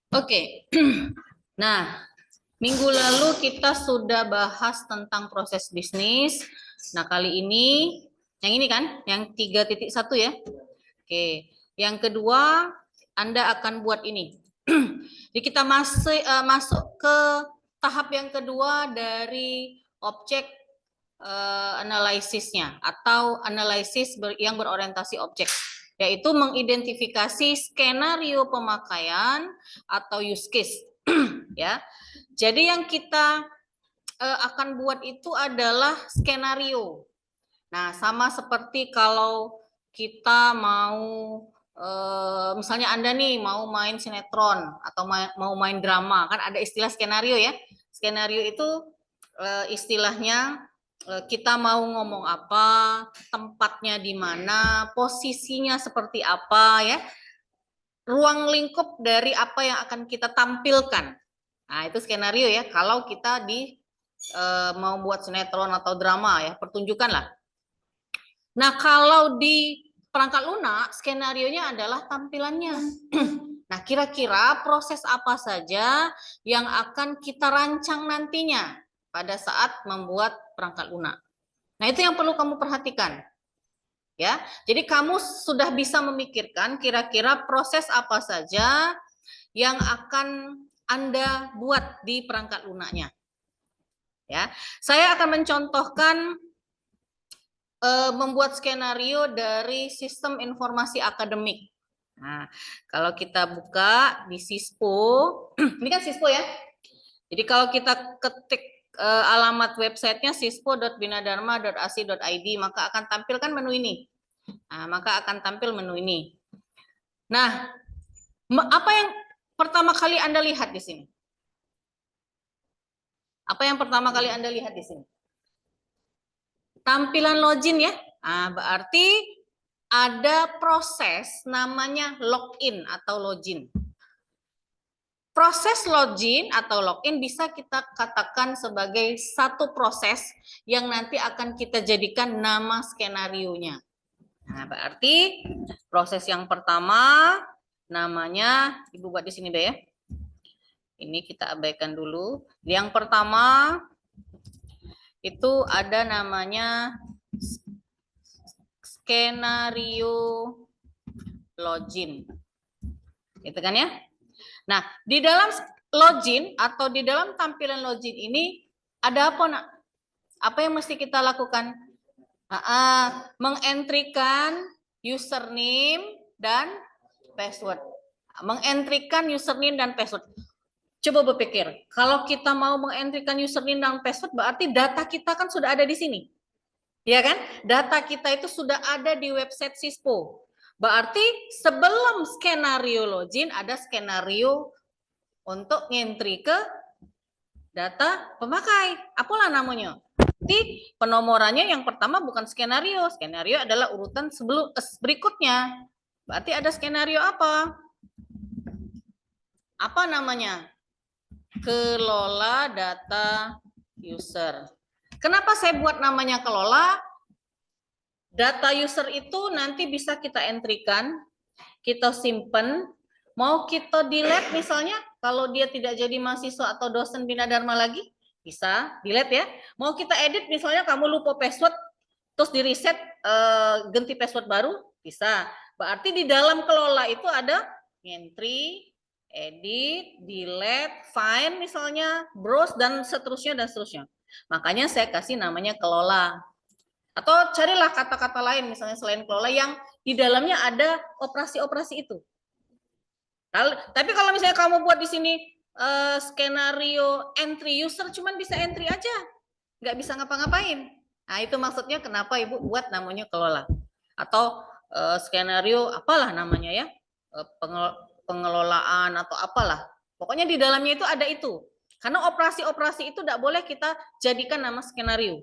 Oke. Nah, minggu lalu kita sudah bahas tentang proses bisnis. Nah, kali ini, yang ini kan, yang 3.1 ya. Oke. Yang kedua, Anda akan buat ini. Jadi kita masuk ke tahap yang kedua dari objek analisisnya atau analisis yang berorientasi objek, yaitu mengidentifikasi skenario pemakaian atau use case. Ya, jadi yang kita akan buat itu adalah skenario. Nah, sama seperti kalau kita mau misalnya Anda nih mau main sinetron atau mau main drama, kan ada istilah skenario ya. Skenario itu istilahnya kita mau ngomong apa, tempatnya di mana, posisinya seperti apa ya. Ruang lingkup dari apa yang akan kita tampilkan. Nah, itu skenario ya. Kalau kita mau buat sinetron atau drama ya, pertunjukan lah. Nah, kalau di perangkat lunak, skenario-nya adalah tampilannya. Nah, kira-kira proses apa saja yang akan kita rancang nantinya pada saat membuat perangkat lunak. Nah, itu yang perlu kamu perhatikan. Ya, jadi kamu sudah bisa memikirkan kira-kira proses apa saja yang akan Anda buat di perangkat lunaknya. Ya, saya akan mencontohkan membuat skenario dari sistem informasi akademik. Nah, kalau kita buka di Sispo, ini kan Sispo ya. Jadi kalau kita ketik alamat websitenya sispo.binadarma.ac.id, maka akan tampilkan menu ini. Nah, maka akan tampil menu ini. Nah, apa yang pertama kali Anda lihat di sini? Apa yang pertama kali Anda lihat di sini? Tampilan login ya. Nah, berarti ada proses namanya login atau login. Proses login atau login bisa kita katakan sebagai satu proses yang nanti akan kita jadikan nama skenarionya. Nah, berarti proses yang pertama namanya, Ibu buat di sini deh ya. Ini kita abaikan dulu. Yang pertama itu ada namanya skenario login. Gitu kan ya? Nah, di dalam login atau di dalam tampilan login ini ada apa, Nak? Apa yang mesti kita lakukan? Mengentrikan username dan password. Mengentrikan username dan password. Coba berpikir, kalau kita mau mengentrikan username dan password, berarti data kita kan sudah ada di sini. Ya kan? Data kita itu sudah ada di website Sispo. Berarti sebelum skenario login, ada skenario untuk ngentri ke data pemakai. Apalah namanya? Jadi penomorannya yang pertama bukan skenario. Skenario adalah urutan berikutnya. Berarti ada skenario apa? Apa namanya? Kelola data user. Kenapa saya buat namanya kelola? Data user itu nanti bisa kita entrikan, kita simpen, mau kita delete misalnya, kalau dia tidak jadi mahasiswa atau dosen Bina Dharma lagi, bisa delete ya. Mau kita edit misalnya kamu lupa password, terus di reset, ganti password baru, bisa. Berarti di dalam kelola itu ada entry, edit, delete, find misalnya, browse, dan seterusnya, dan seterusnya. Makanya saya kasih namanya kelola. Atau carilah kata-kata lain misalnya selain kelola yang di dalamnya ada operasi-operasi itu. Tapi kalau misalnya kamu buat di sini skenario entry user, cuman bisa entry aja, nggak bisa ngapa-ngapain. Nah itu maksudnya kenapa Ibu buat namanya kelola. Atau skenario apalah namanya ya, pengelolaan atau apalah. Pokoknya di dalamnya itu ada itu. Karena operasi-operasi itu tidak boleh kita jadikan nama skenario.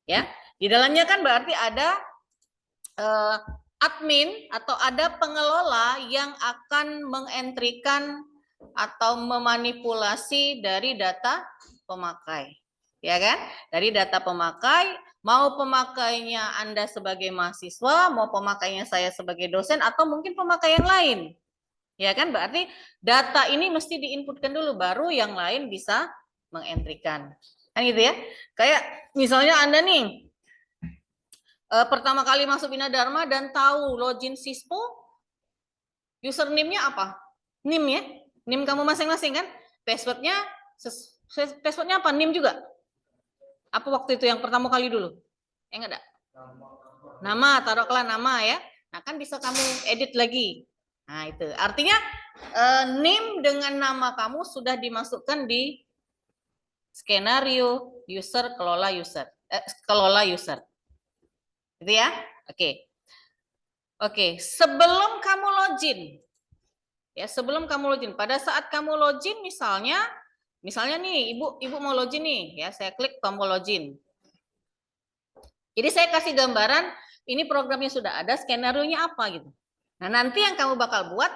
Ya, di dalamnya kan berarti ada admin atau ada pengelola yang akan mengentrikan atau memanipulasi dari data pemakai. Ya kan? Dari data pemakai, mau pemakainya Anda sebagai mahasiswa, mau pemakainya saya sebagai dosen, atau mungkin pemakai yang lain. Ya kan, berarti data ini mesti diinputkan dulu, baru yang lain bisa mengentrikan. Kan gitu ya. Kayak misalnya Anda nih, pertama kali masuk Bina Dharma dan tahu login Sispo, username-nya apa? NIM ya, NIM kamu masing-masing kan? Password-nya apa? NIM juga? Apa waktu itu yang pertama kali dulu? Enggak ada? Nama, taruhlah nama ya. Nah kan bisa kamu edit lagi. Nah itu artinya NIM dengan nama kamu sudah dimasukkan di skenario user kelola user. Gitu ya? Oke. Oke, sebelum kamu login. Ya, sebelum kamu login, pada saat kamu login misalnya nih Ibu mau login nih, ya saya klik tombol login. Jadi saya kasih gambaran ini programnya sudah ada, skenario-nya apa gitu. Nah, nanti yang kamu bakal buat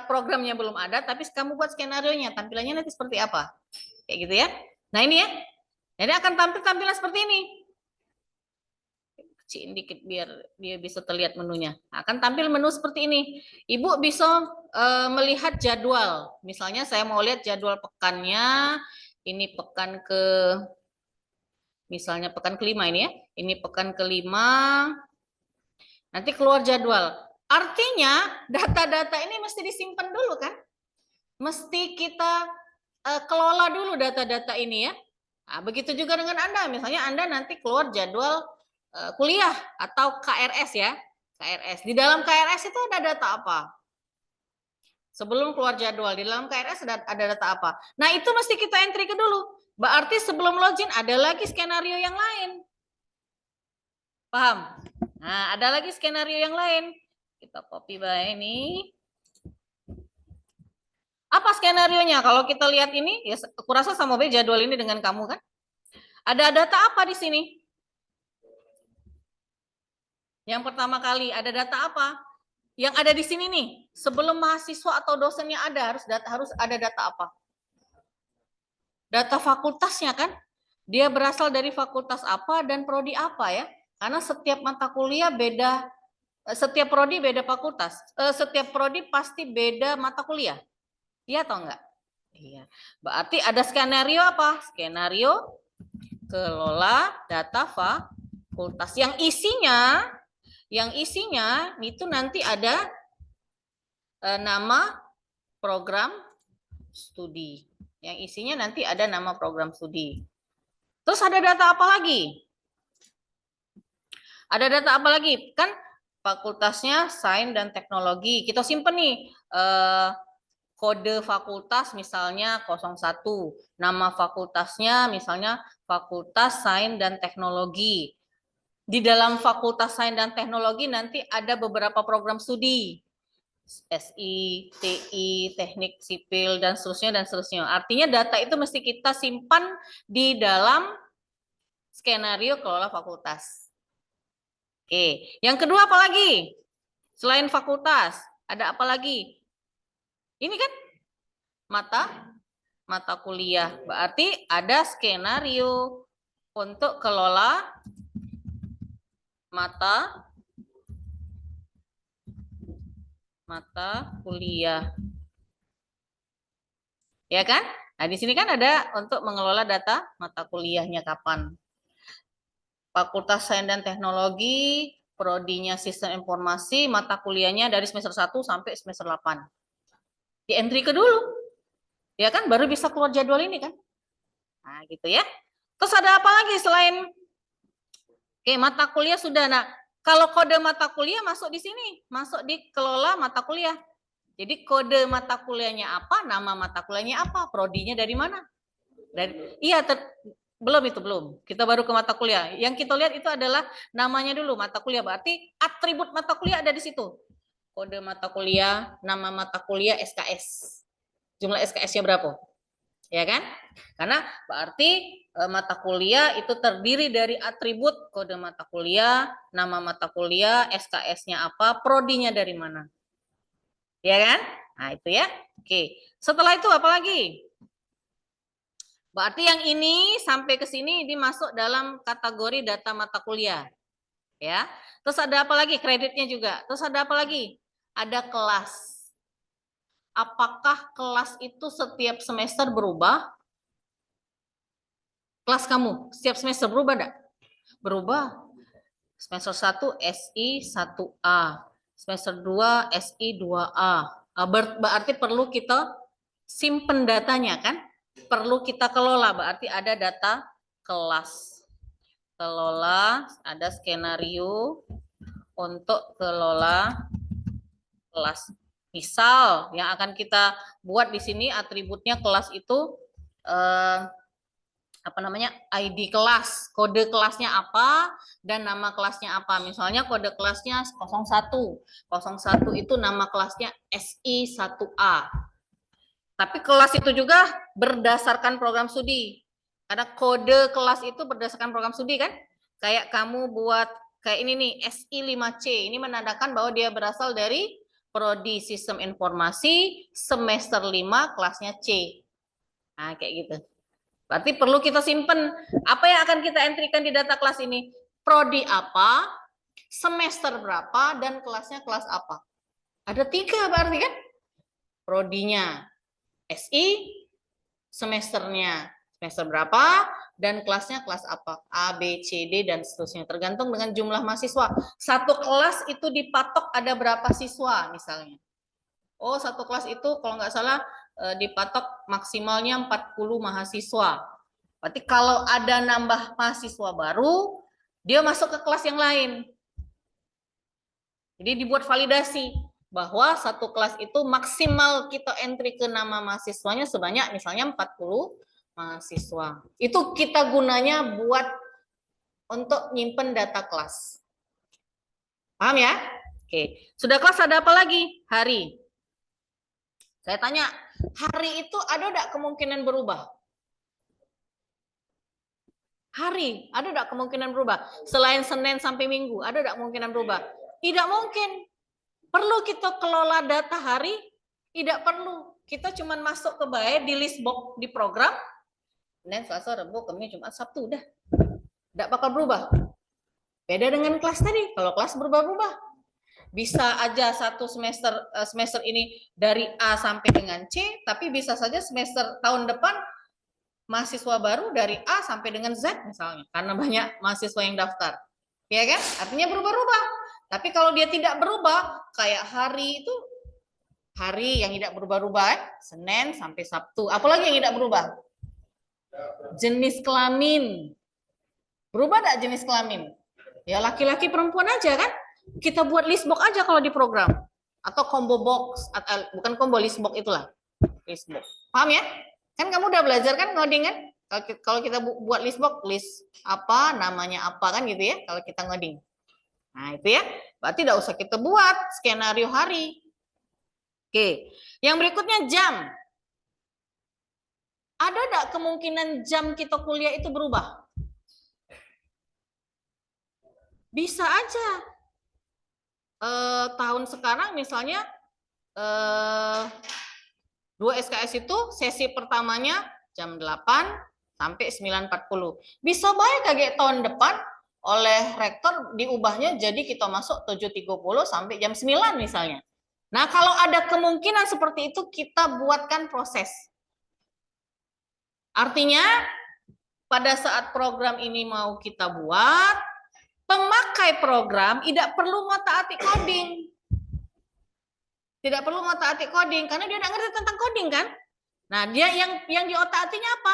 programnya belum ada tapi kamu buat skenario-nya, tampilannya nanti seperti apa. Kayak gitu ya. Nah, ini ya. Jadi akan tampilan seperti ini. Kecilin dikit biar dia bisa terlihat menunya. Akan tampil menu seperti ini. Ibu bisa melihat jadwal. Misalnya saya mau lihat jadwal pekannya. Ini pekan ke, misalnya pekan kelima ini ya. Ini pekan kelima. Nanti keluar jadwal. Artinya data-data ini mesti disimpan dulu kan? Mesti kita kelola dulu data-data ini ya. Nah, begitu juga dengan Anda. Misalnya Anda nanti keluar jadwal kuliah atau KRS ya. KRS. Di dalam KRS itu ada data apa? Sebelum keluar jadwal, di dalam KRS ada data apa? Nah, itu mesti kita entry ke dulu. Berarti sebelum login ada lagi skenario yang lain. Paham? Nah, ada lagi skenario yang lain. Kita copy by ini. Apa skenario-nya? Kalau kita lihat ini, ya kurasa sama B jadwal ini dengan kamu kan? Ada data apa di sini? Yang pertama kali ada data apa? Yang ada di sini nih, sebelum mahasiswa atau dosennya ada, harus ada data apa? Data fakultasnya kan? Dia berasal dari fakultas apa dan prodi apa ya? Karena setiap mata kuliah beda, setiap prodi beda fakultas. Setiap prodi pasti beda mata kuliah. Iya atau enggak? Iya. Berarti ada skenario apa? Skenario kelola data fakultas yang isinya itu nanti ada nama program studi. Yang isinya nanti ada nama program studi. Terus ada data apa lagi? Ada data apa lagi? Kan fakultasnya sains dan teknologi. Kita simpen nih kode fakultas misalnya 01. Nama fakultasnya misalnya Fakultas Sains dan Teknologi. Di dalam Fakultas Sains dan Teknologi nanti ada beberapa program studi. SI, TI, teknik sipil, dan seterusnya. Artinya data itu mesti kita simpan di dalam skenario kelola fakultas. Oke, yang kedua apa lagi? Selain fakultas, ada apa lagi? Ini kan mata kuliah. Berarti ada skenario untuk kelola mata kuliah. Ya kan? Nah, di sini kan ada untuk mengelola data mata kuliahnya kapan. Fakultas Sains dan Teknologi, prodinya Sistem Informasi, mata kuliahnya dari semester 1 sampai semester 8. Di entry ke dulu. Ya kan? Baru bisa keluar jadwal ini kan? Nah, gitu ya. Terus ada apa lagi selain mata kuliah sudah. Nah, kalau kode mata kuliah masuk di sini, masuk di kelola mata kuliah. Jadi kode mata kuliahnya apa, nama mata kuliahnya apa, prodinya dari mana? Belum. Kita baru ke mata kuliah. Yang kita lihat itu adalah namanya dulu mata kuliah. Berarti atribut mata kuliah ada di situ. Kode mata kuliah, nama mata kuliah, SKS. Jumlah SKS-nya berapa? Ya kan? Karena berarti mata kuliah itu terdiri dari atribut kode mata kuliah, nama mata kuliah, SKS-nya apa, prodinya dari mana. Ya kan? Nah, itu ya. Oke. Setelah itu apa lagi? Berarti yang ini sampai ke sini ini masuk dalam kategori data mata kuliah. Ya. Terus ada apa lagi? Kreditnya juga. Terus ada apa lagi? Ada kelas. apakah kelas itu setiap semester berubah? Kelas kamu setiap semester berubah enggak? Berubah. Semester 1 SI 1A, semester 2 SI 2A. Berarti perlu kita simpen datanya kan? Perlu kita kelola, berarti ada data kelas. Kelola, ada skenario untuk kelola kelas. Misal yang akan kita buat di sini atributnya kelas itu apa namanya, ID kelas, kode kelasnya apa dan nama kelasnya apa. Misalnya kode kelasnya 01. 01 itu nama kelasnya SI1A. Tapi kelas itu juga berdasarkan program studi. Karena kode kelas itu berdasarkan program studi kan? Kayak kamu buat kayak ini nih, SI5C. Ini menandakan bahwa dia berasal dari Prodi Sistem Informasi semester 5 kelasnya C. Nah, kayak gitu. Berarti perlu kita simpen. Apa yang akan kita entrikan di data kelas ini? Prodi apa, semester berapa, dan kelasnya kelas apa. Ada 3 berarti kan? Prodinya SI, semesternya semester berapa, dan kelasnya kelas apa. A, B, C, D, dan seterusnya. Tergantung dengan jumlah mahasiswa. Satu kelas itu dipatok ada berapa siswa misalnya. Oh, satu kelas itu kalau nggak salah dipatok maksimalnya 40 mahasiswa. Berarti kalau ada nambah mahasiswa baru, dia masuk ke kelas yang lain. Jadi dibuat validasi bahwa satu kelas itu maksimal kita entry ke nama mahasiswanya sebanyak misalnya 40 mahasiswa. Itu kita gunanya buat untuk nyimpen data kelas. Paham ya? Oke. Sudah kelas ada apa lagi? Hari. Saya tanya, hari itu ada enggak kemungkinan berubah? Hari, ada enggak kemungkinan berubah? Selain Senin sampai Minggu, ada enggak kemungkinan berubah? Tidak mungkin. Perlu kita kelola data hari? Tidak perlu. Kita cuma masuk ke di list box di program. Senin, Selasa, Rabu, Kamis, Jumat, Sabtu, udah. Enggak bakal berubah. Beda dengan kelas tadi. Kalau kelas berubah-ubah. Bisa aja satu semester ini dari A sampai dengan C, tapi bisa saja semester tahun depan mahasiswa baru dari A sampai dengan Z misalnya, karena banyak mahasiswa yang daftar. Ya kan? Artinya berubah-ubah. Tapi kalau dia tidak berubah, kayak hari itu, hari yang tidak berubah-ubah, Senin sampai Sabtu. Apalagi yang tidak berubah? Jenis kelamin. Berubah enggak jenis kelamin? Ya laki-laki perempuan aja kan? Kita buat list box aja kalau di program. Atau combo box, bukan combo, list box itulah. List box. Paham ya? Kan kamu udah belajar kan ngoding kan? Kalau kita buat list box, list apa, namanya apa kan gitu ya, kalau kita ngoding. Nah itu ya, berarti tidak usah kita buat skenario hari. Oke, yang berikutnya jam. Ada enggak kemungkinan jam kita kuliah itu berubah? Bisa aja. Tahun sekarang misalnya 2 SKS itu sesi pertamanya jam 8 sampai 9.40. Bisa baik kayak tahun depan oleh rektor diubahnya jadi kita masuk 7.30 sampai jam 9 misalnya. Nah, kalau ada kemungkinan seperti itu kita buatkan proses. Artinya pada saat program ini mau kita buat, pemakai program tidak perlu ngotak-atik coding. Tidak perlu ngotak-atik coding karena dia tidak ngerti tentang coding kan. Nah, dia yang diotak-atiknya apa?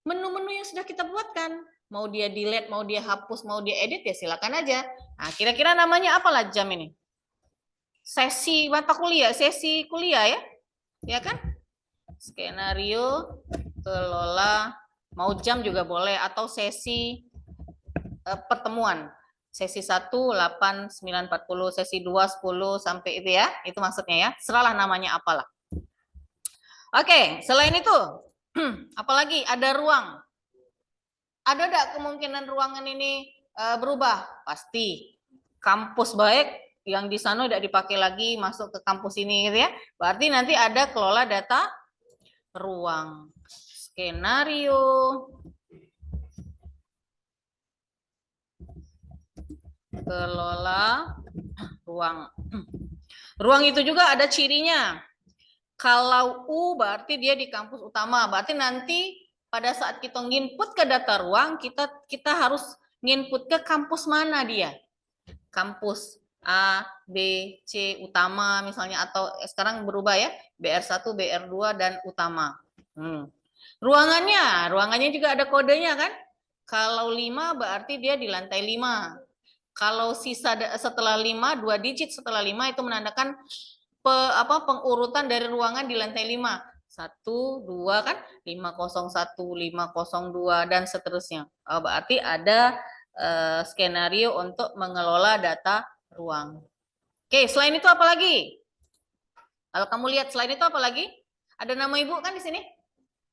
Menu-menu yang sudah kita buatkan. Mau dia delete, mau dia hapus, mau dia edit ya silakan aja. Nah, kira-kira namanya apalah jam ini? Sesi mata kuliah, sesi kuliah ya. Ya kan? Skenario kelola, mau jam juga boleh atau sesi pertemuan. Sesi 1, 8, 9, 40, sesi 2, 10, sampai itu ya. Itu maksudnya ya. Seralah namanya apalah. Oke, selain itu, apalagi ada ruang. Ada enggak kemungkinan ruangan ini berubah? Pasti. Kampus baik, yang di sana tidak dipakai lagi, masuk ke kampus ini gitu ya. Berarti nanti ada kelola data ruang. Skenario kelola ruang. Ruang itu juga ada cirinya. Kalau U berarti dia di kampus utama. Berarti nanti pada saat kita nginput ke data ruang, kita harus nginput ke kampus mana dia. Kampus A, B, C utama misalnya, atau sekarang berubah ya, BR1, BR2 dan utama. Ruangannya juga ada kodenya kan? Kalau 5 berarti dia di lantai 5. Kalau sisa setelah 5, 2 digit setelah 5 itu menandakan pengurutan dari ruangan di lantai 5. 1, 2 kan? 501, 502 dan seterusnya. Berarti ada skenario untuk mengelola data ruang. Oke, selain itu apa lagi? Kalau kamu lihat selain itu apa lagi? Ada nama ibu kan di sini?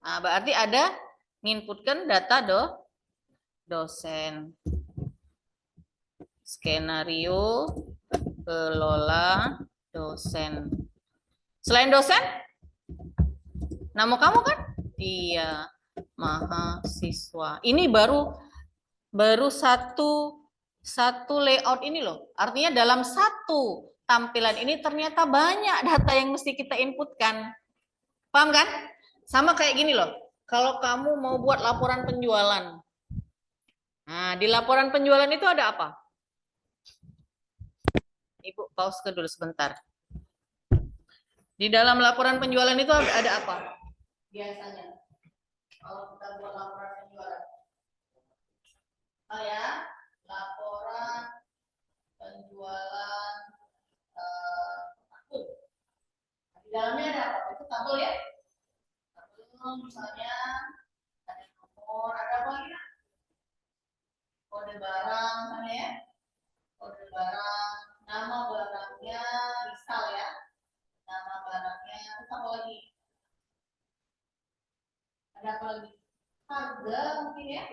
Nah, berarti ada menginputkan data dosen. Skenario kelola dosen. Selain dosen, nama kamu kan? Iya, mahasiswa. Ini baru satu layout ini loh. Artinya dalam satu tampilan ini ternyata banyak data yang mesti kita inputkan. Paham kan? Sama kayak gini loh. Kalau kamu mau buat laporan penjualan. Nah, di laporan penjualan itu ada apa? Ibu pause ke dulu sebentar. Di dalam laporan penjualan itu ada apa? Biasanya. Kalau kita buat laporan penjualan. Oh ya, laporan penjualan akun. Di dalamnya ada apa? Itu tabel ya. Tabel misalnya ada nomor, ada apa lagi? Kode barang misalnya ya. Kode barang, nama barangnya, misal ya. Nama barangnya, terus apa lagi? Ada apa lagi? Harga mungkin ya.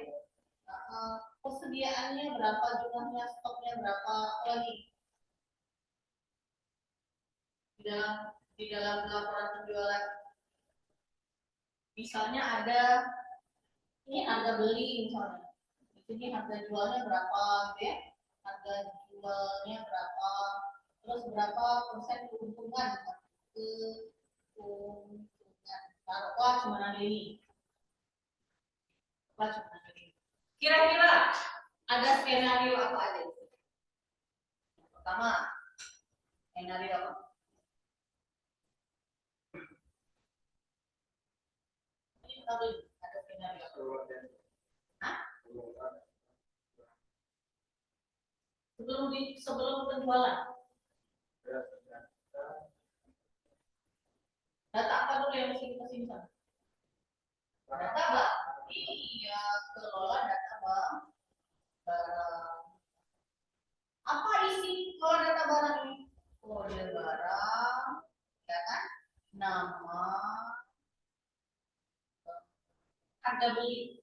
Persediaannya berapa, jumlahnya, stoknya berapa, apa lagi? Di dalam laporan penjualan misalnya ada ini harga beli misalnya, di sini harga jualnya berapa gitu ya, harga jualnya berapa, terus berapa persen keuntungan, taruhlah cuma ini, kira-kira ada skenario apa aja? Pertama, skenario apa? Ini kita beli, ada skenario apa? Hah? Sebelum penjualan. Data apa dulu yang mesti kita simpan? Data bank. Iya, kelola data bank. Apa isi kelola data barang ini? Kode barang, ya kan? Nama, harga beli,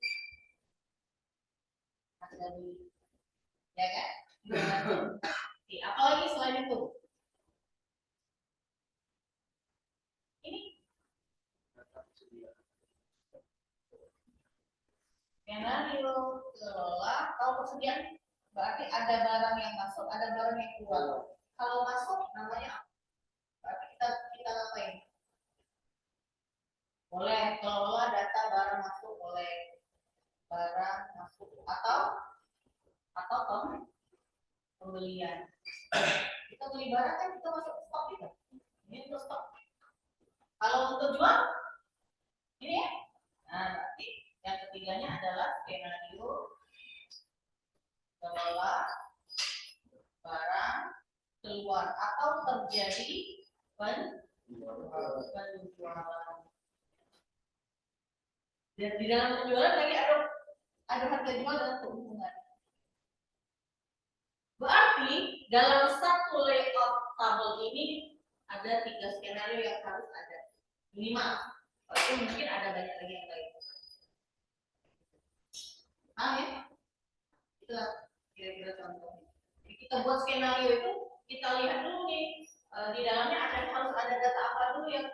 ya kan? Apa lagi selain itu? Ini skenario kelola. Kalau persediaan berarti ada barang yang masuk, ada barang yang keluar. Kalau masuk namanya apa? Berarti kita ngapain? Boleh kelola data barang masuk, boleh barang masuk atau pembelian. Kita beli barang kan kita masuk stok gitu. Ini untuk stok. Kalau untuk jual, ini ya. Nah, berarti yang ketiganya adalah skenario kelola barang keluar atau terjadi penjualan. Dan di dalam penjualan lagi ada harga jual dan keuntungan. Berarti dalam satu layout tabel ini ada 3 skenario yang harus ada minimal. Tapi mungkin ada banyak lagi yang lain. Ya? Itulah kira-kira contohnya. Jadi kita buat skenario itu kita lihat dulu nih di dalamnya harus ada data apa dulu yang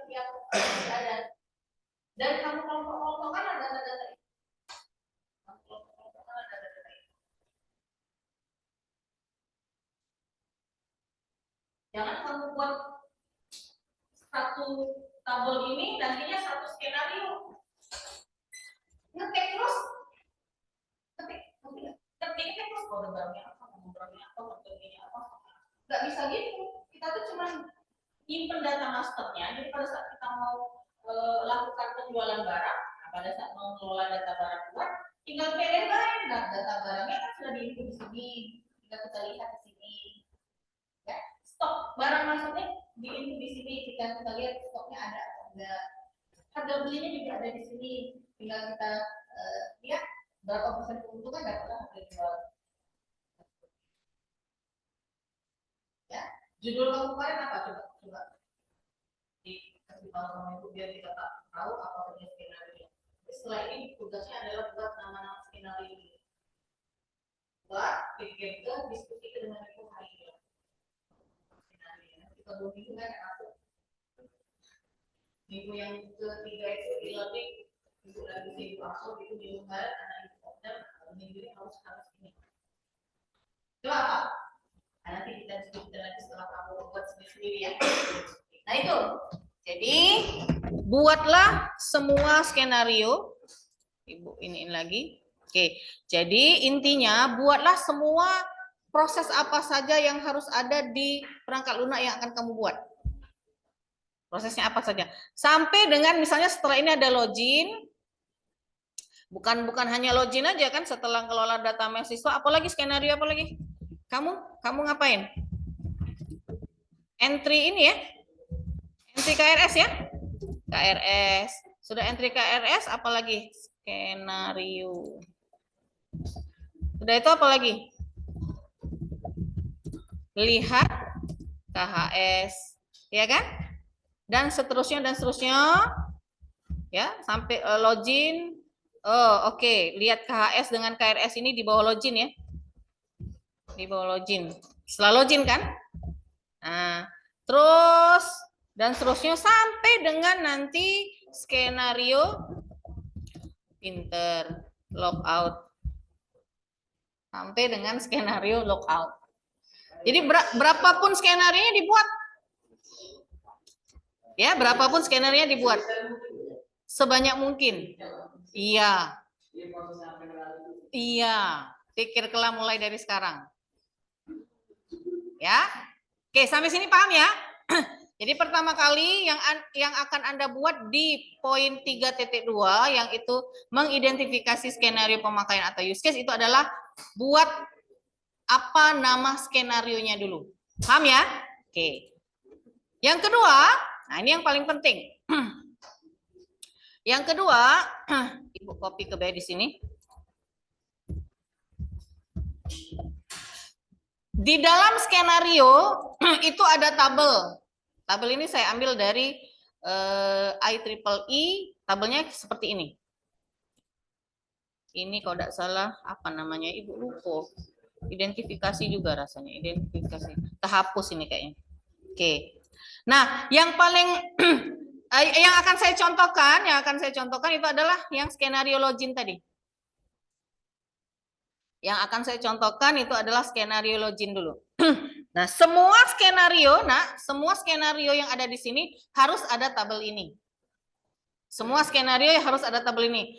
ada. Dan kamu kelompok-kelompokkan ada data-data itu. Jangan kamu buat satu tabel ini nantinya satu skenario. Ngetik terus, ketik terus programnya apa, nggak bisa gitu. Kita tuh cuma nyimpen data masternya. Jadi pada saat kita mau lakukan penjualan barang, nah pada saat mengelola data barang luar, tinggal pilih lain. Nah, data barangnya kan sudah diinput di sini, tinggal kita lihat di sini. Ya, stok barang masuknya diinput di sini, kita lihat stoknya ada atau enggak. Harga belinya juga ada di sini, tinggal kita lihat berapa persen keuntungan dapatlah harga jual. Ya, judul kamu kemarin apa? Coba dikasih tahu sama ibu biar kita tahu apa punya skenario. Setelah ini tugasnya adalah buat nama-nama skenario. Buat pikir ke diskusi dengan ibu hari ini. Skenario. Kita minggu kan masuk. Minggu yang ketiga itu di learning, ibu lagi sibuk masuk itu di luar anak ibu order, minggu ini harus ini. Coba apa? Nah, nanti kita diskusikan lagi setelah kamu buat sendiri ya. Nah itu. Jadi buatlah semua skenario. Ibu iniin lagi. Oke. Jadi intinya buatlah semua proses apa saja yang harus ada di perangkat lunak yang akan kamu buat. Prosesnya apa saja. Sampai dengan misalnya setelah ini ada login. Bukan hanya login aja kan, setelah kelola data mahasiswa, apalagi skenario apa lagi? Kamu ngapain? Entry ini ya? Entry KRS ya? KRS. Sudah entry KRS, apalagi? Skenario. Sudah itu apa lagi? Lihat KHS. Ya kan? Dan seterusnya. Ya, sampai login. Oh, oke. Lihat KHS dengan KRS ini di bawah login ya. Di bawah login. Setelah login kan? Nah, terus dan seterusnya sampai dengan nanti skenario pinter logout. Sampai dengan skenario logout. Jadi berapapun skenario dibuat. Ya, berapapun skenario dibuat. Sebanyak mungkin. Iya. Iya. Pikir kelah mulai dari sekarang. Ya, oke sampai sini paham ya? Jadi pertama kali yang akan Anda buat di poin 3.2 yang itu mengidentifikasi skenario pemakaian atau use case itu adalah buat apa nama skenarionya dulu. Paham ya? Oke. Yang kedua, nah ini yang paling penting. Yang kedua, Ibu copy ke bawah di sini. Di dalam skenario itu ada tabel. Tabel ini saya ambil dari IEEE, tabelnya seperti ini. Ini kalau tidak salah apa namanya, Ibu lupa. Identifikasi juga rasanya, identifikasi. Terhapus ini kayaknya. Oke. Nah, yang paling yang akan saya contohkan itu adalah yang skenario login tadi. Yang akan saya contohkan itu adalah skenario login dulu. Nah, semua skenario yang ada di sini harus ada tabel ini. Semua skenario yang harus ada tabel ini.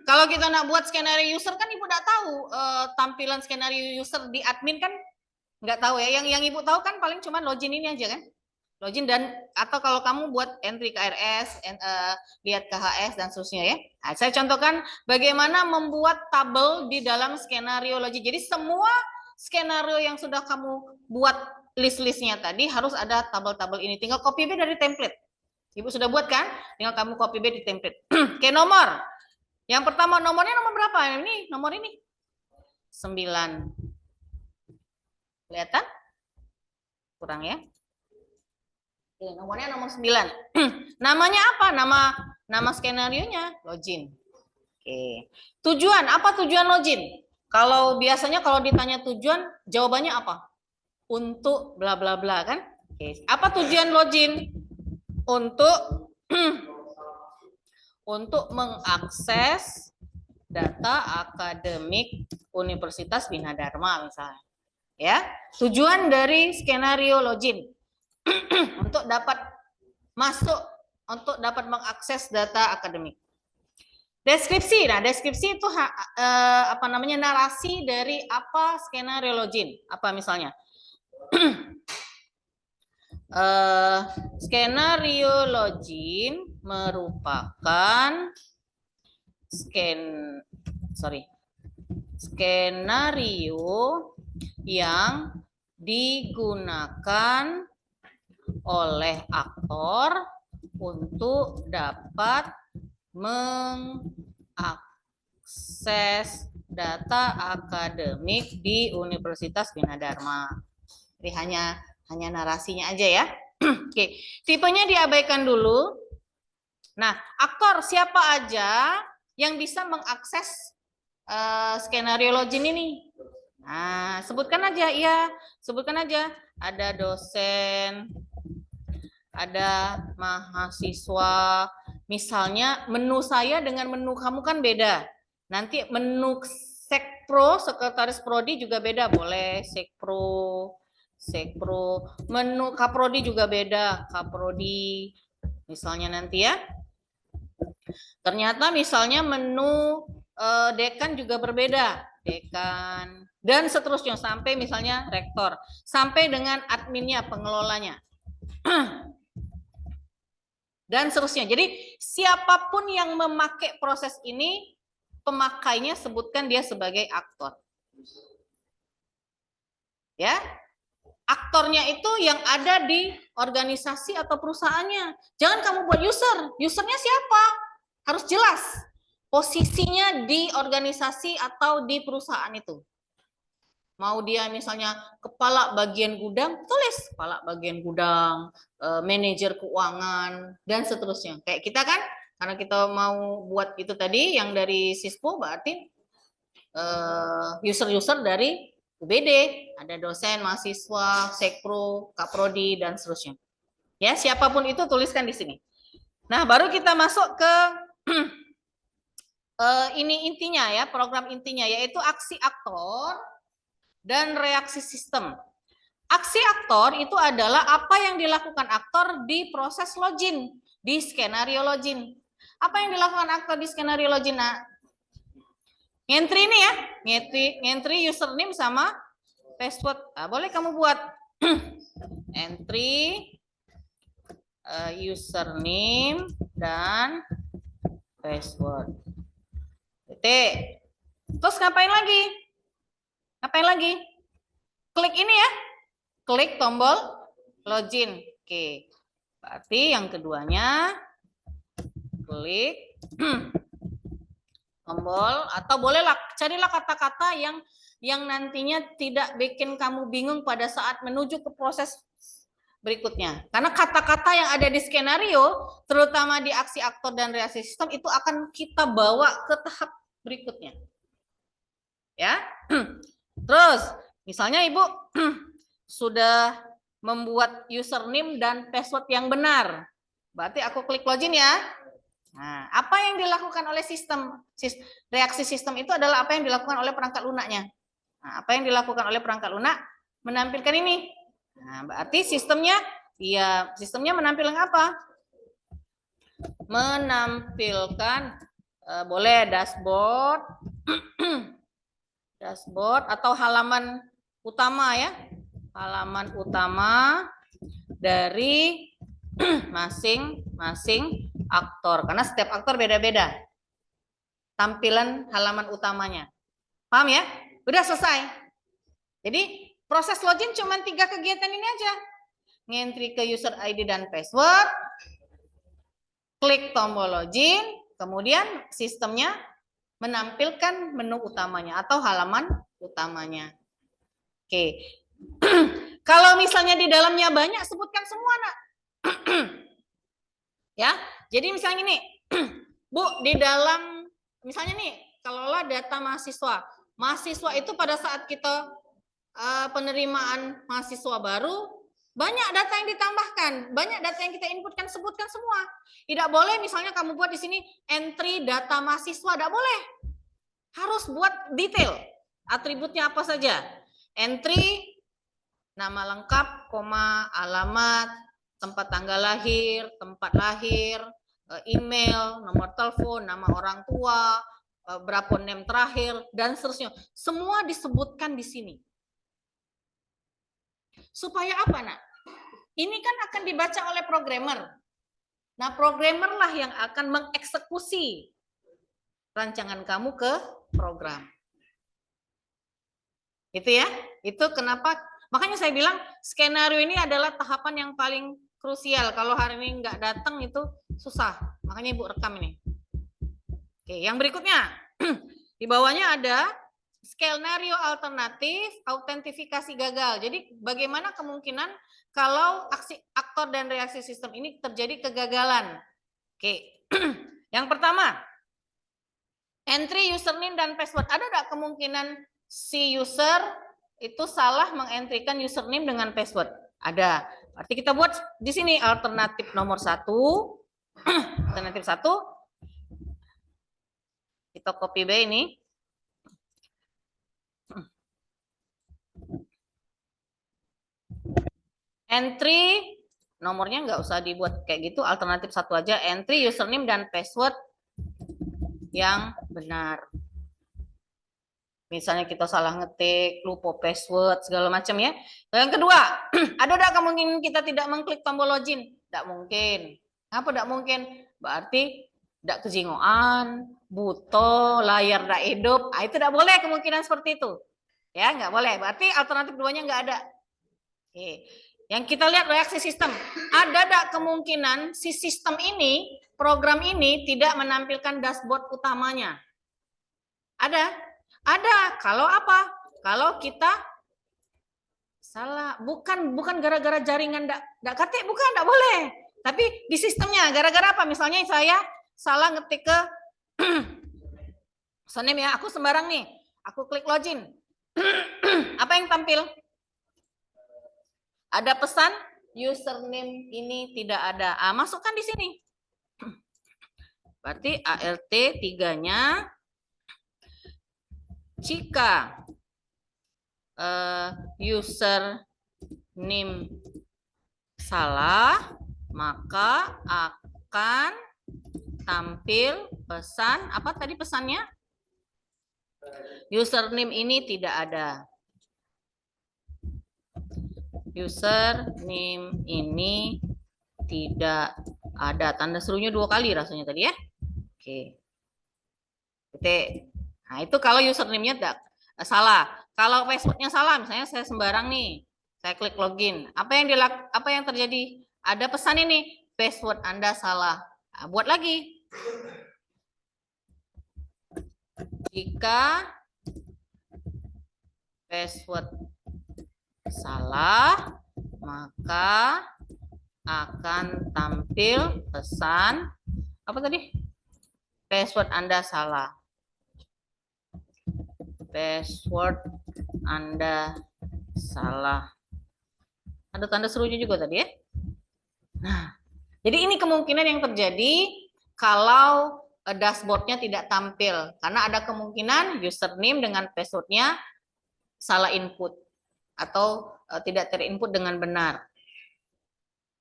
Kalau kita nak buat skenario user kan Ibu tidak tahu tampilan skenario user di admin kan nggak tahu ya. Yang Ibu tahu kan paling cuma login ini aja kan. Login dan atau kalau kamu buat entry KRS, lihat KHS dan seterusnya ya. Nah, saya contohkan bagaimana membuat tabel di dalam skenario login. Jadi semua skenario yang sudah kamu buat list-listnya tadi harus ada tabel-tabel ini. Tinggal copy paste dari template. Ibu sudah buat kan? Tinggal kamu copy paste di template. Oke, nomor. Yang pertama nomornya nomor berapa? Ini nomor ini. 9. Kelihatan? Kurang ya? Oke, nomornya nomor 9. Namanya apa? Nama skenarionya login. Oke. Tujuan, apa tujuan login? Kalau biasanya kalau ditanya tujuan, jawabannya apa? Untuk bla bla bla kan? Oke. Apa tujuan login? Untuk mengakses data akademik Universitas Bina Dharma misalnya. Ya. Tujuan dari skenario login untuk dapat masuk untuk dapat mengakses data akademik. Deskripsi, nah deskripsi itu apa namanya, narasi dari apa skenario login, apa misalnya. Skenario login merupakan skenario yang digunakan oleh aktor untuk dapat mengakses data akademik di Universitas Bina Dharma. Jadi hanya narasinya aja ya. Oke, tipenya diabaikan dulu. Nah, aktor siapa aja yang bisa mengakses skenario login ini? Nah, sebutkan aja, iya, sebutkan aja. Ada dosen, ada mahasiswa. Misalnya menu saya dengan menu kamu kan beda. Nanti menu Sekpro, sekretaris prodi juga beda, boleh Sekpro. Menu Kaprodi juga beda, Kaprodi. Misalnya nanti ya. Ternyata misalnya menu dekan juga berbeda, dekan, dan seterusnya sampai misalnya rektor, sampai dengan adminnya, pengelolanya. Dan seterusnya. Jadi siapapun yang memakai proses ini, pemakainya sebutkan dia sebagai aktor. Ya, aktornya itu yang ada di organisasi atau perusahaannya. Jangan kamu buat user. Usernya siapa? Harus jelas posisinya di organisasi atau di perusahaan itu. Mau dia misalnya kepala bagian gudang, tulis kepala bagian gudang, manajer keuangan, dan seterusnya. Kayak kita kan, karena kita mau buat itu tadi, yang dari Sispo berarti user-user dari UBD, ada dosen, mahasiswa, sekpro, kaprodi, dan seterusnya. Ya, siapapun itu tuliskan di sini. Nah, baru kita masuk ke ini intinya ya, program intinya, yaitu aksi aktor dan reaksi sistem. Aksi aktor itu adalah apa yang dilakukan aktor di proses login, di skenario login. Apa yang dilakukan aktor di skenario login? Nah, ngentri ini ya, ngentri username sama password. Nah, boleh kamu buat entry username dan password. Terus ngapain lagi? Ngapain lagi? Klik ini ya. Klik tombol login. Oke. Berarti yang keduanya klik tombol, atau bolehlah carilah kata-kata yang nantinya tidak bikin kamu bingung pada saat menuju ke proses berikutnya. Karena kata-kata yang ada di skenario, terutama di aksi aktor dan reaksi sistem, itu akan kita bawa ke tahap berikutnya. Ya. Terus, misalnya Ibu sudah membuat username dan password yang benar. Berarti aku klik login ya. Nah, apa yang dilakukan oleh sistem? Reaksi sistem itu adalah apa yang dilakukan oleh perangkat lunaknya. Nah, apa yang dilakukan oleh perangkat lunak? Menampilkan ini. Nah, berarti sistemnya menampilkan apa? Menampilkan boleh dashboard, dashboard atau halaman utama ya. Halaman utama dari masing-masing aktor, karena setiap aktor beda-beda tampilan halaman utamanya. Paham ya? Udah selesai. Jadi proses login cuma 3 kegiatan ini aja. Ngentri ke user ID dan password, klik tombol login, kemudian sistemnya menampilkan menu utamanya atau halaman utamanya. Oke. Kalau misalnya di dalamnya banyak, sebutkan semua, Nak. Ya, jadi misalnya ini, Bu, di dalam misalnya nih, kelola data mahasiswa. Mahasiswa itu pada saat kita penerimaan mahasiswa baru, banyak data yang ditambahkan, banyak data yang kita inputkan, sebutkan semua. Tidak boleh misalnya kamu buat di sini entry data mahasiswa, tidak boleh. Harus buat detail, atributnya apa saja. Entry nama lengkap, koma, alamat, tempat tanggal lahir, tempat lahir, email, nomor telepon, nama orang tua, berapa name terakhir, dan seterusnya. Semua disebutkan di sini. Supaya apa, nak? Ini kan akan dibaca oleh programmer. Nah, programmer lah yang akan mengeksekusi rancangan kamu ke program. Itu ya. Itu kenapa, makanya saya bilang skenario ini adalah tahapan yang paling krusial. Kalau hari ini nggak datang itu susah. Makanya Ibu rekam ini. Oke, yang berikutnya. Di bawahnya ada skenario alternatif, autentifikasi gagal. Jadi bagaimana kemungkinan kalau aksi aktor dan reaksi sistem ini terjadi kegagalan. Oke. Yang pertama, entry username dan password. Ada nggak kemungkinan si user itu salah mengentrikan username dengan password? Ada. Berarti kita buat di sini alternatif nomor 1. Alternatif 1. Kita copy B ini. Entry nomornya nggak usah dibuat kayak gitu, alternatif 1 aja. Entry username dan password yang benar. Misalnya kita salah ngetik, lupa password, segala macam ya. Yang kedua, ada nggak kemungkinan kita tidak mengklik tombol login? Tidak mungkin. Apa tidak mungkin? Berarti tidak kejingoan, buto, layar tidak hidup. Itu tidak boleh kemungkinan seperti itu. Ya, nggak boleh. Berarti alternatif 2-nya nggak ada. Oke. Yang kita lihat reaksi sistem. Ada tidak kemungkinan si sistem ini, program ini tidak menampilkan dashboard utamanya? Ada? Ada. Kalau apa? Kalau kita salah, bukan gara-gara jaringan enggak ketik, bukan, enggak boleh. Tapi di sistemnya, gara-gara apa? Misalnya saya salah ngetik ke username ya, aku sembarang nih. Aku klik login. Apa yang tampil? Ada pesan username ini tidak ada. Masukkan di sini. Berarti ALT 3-nya jika username salah, maka akan tampil pesan, apa tadi pesannya? Username ini tidak ada. Username ini tidak ada. Tanda serunya 2 kali rasanya tadi ya. Oke. Titik. Nah, itu kalau username-nya tidak salah. Kalau password-nya salah, misalnya saya sembarang nih. Saya klik login. Apa yang terjadi? Ada pesan ini, password Anda salah. Nah, buat lagi. Jika password salah, maka akan tampil pesan apa tadi? Password Anda salah. Password Anda salah. Ada tanda serunya juga tadi ya. Nah, jadi ini kemungkinan yang terjadi kalau dashboardnya tidak tampil. Karena ada kemungkinan username dengan passwordnya salah input. Atau tidak terinput dengan benar.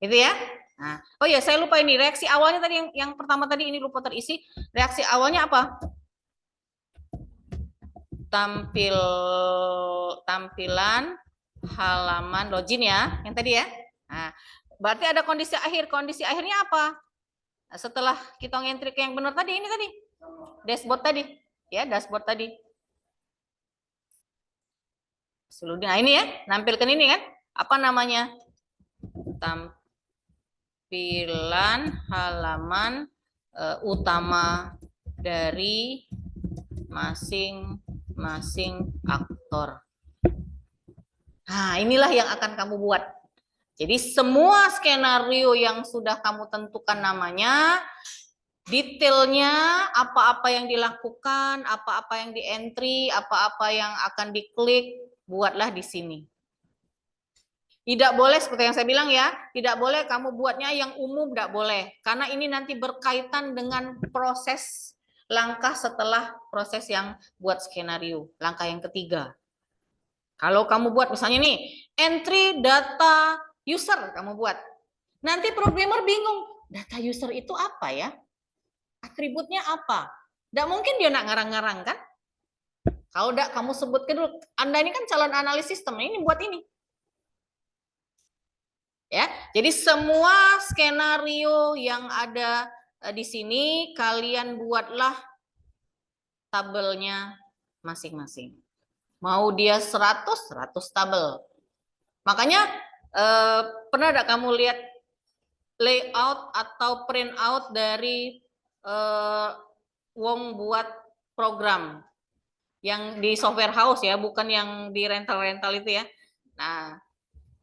Gitu ya. Nah, oh ya, saya lupa ini reaksi awalnya tadi yang pertama tadi ini lupa terisi. Reaksi awalnya apa? Tampilan halaman login ya, yang tadi ya. Nah, berarti ada kondisi akhir. Kondisi akhirnya apa? Nah, setelah kita ngentri ke yang benar tadi, ini tadi dashboard tadi, ya dashboard tadi. Nah ini ya, nampilkan ini kan, apa namanya? Tampilan halaman utama dari masing-masing aktor. Nah, inilah yang akan kamu buat. Jadi semua skenario yang sudah kamu tentukan namanya, detailnya, apa-apa yang dilakukan, apa-apa yang di-entry, apa-apa yang akan diklik, buatlah di sini. Tidak boleh seperti yang saya bilang ya, tidak boleh kamu buatnya yang umum, tidak boleh. Karena ini nanti berkaitan dengan proses langkah setelah proses yang buat skenario, langkah yang ketiga. Kalau kamu buat misalnya nih, entry data user kamu buat. Nanti programmer bingung, data user itu apa ya? Atributnya apa? Nggak mungkin dia nak ngarang-ngarang kan? Kalau udah kamu sebutkan dulu, Anda ini kan calon analis sistem, ini buat ini. Ya, jadi semua skenario yang ada di sini kalian buatlah tabelnya masing-masing. Mau dia 100 tabel. Makanya pernah enggak kamu lihat layout atau print out dari Wong buat program yang di software house ya, bukan yang di rental-rental itu ya. Nah,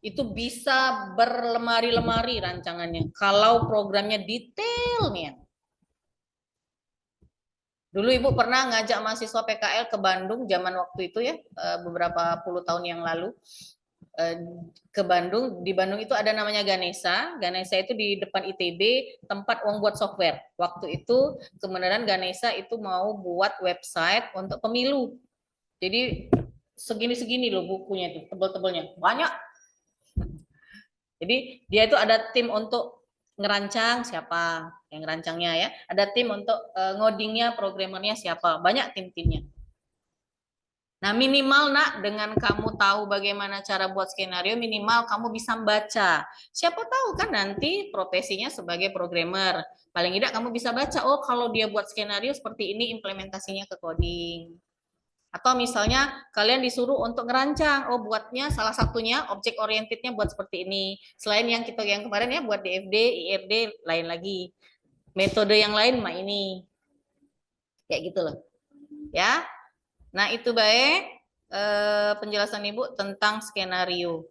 itu bisa berlemari-lemari rancangannya kalau programnya detail nih. Dulu Ibu pernah ngajak mahasiswa PKL ke Bandung zaman waktu itu ya, beberapa puluh tahun yang lalu. Ke Bandung, di Bandung itu ada namanya Ganesha. Ganesha itu di depan ITB, tempat uang buat software. Waktu itu kebenaran Ganesha itu mau buat website untuk pemilu. Jadi segini-segini loh bukunya itu, tebel-tebelnya. Banyak. Jadi dia itu ada tim untuk ngerancang siapa yang ngerancangnya ya. Ada tim untuk ngodingnya, programmernya siapa. Banyak tim-timnya. Nah, minimal nak dengan kamu tahu bagaimana cara buat skenario, minimal kamu bisa membaca. Siapa tahu kan nanti profesinya sebagai programmer. Paling tidak kamu bisa baca, oh kalau dia buat skenario seperti ini implementasinya ke coding. Atau misalnya kalian disuruh untuk ngerancang, oh buatnya salah satunya objek orientednya buat seperti ini. Selain yang kita yang kemarin ya buat DFD, IRD, lain lagi. Metode yang lain mah ini. Kayak gitu loh. Ya. Nah, itu baik penjelasan Ibu tentang skenario.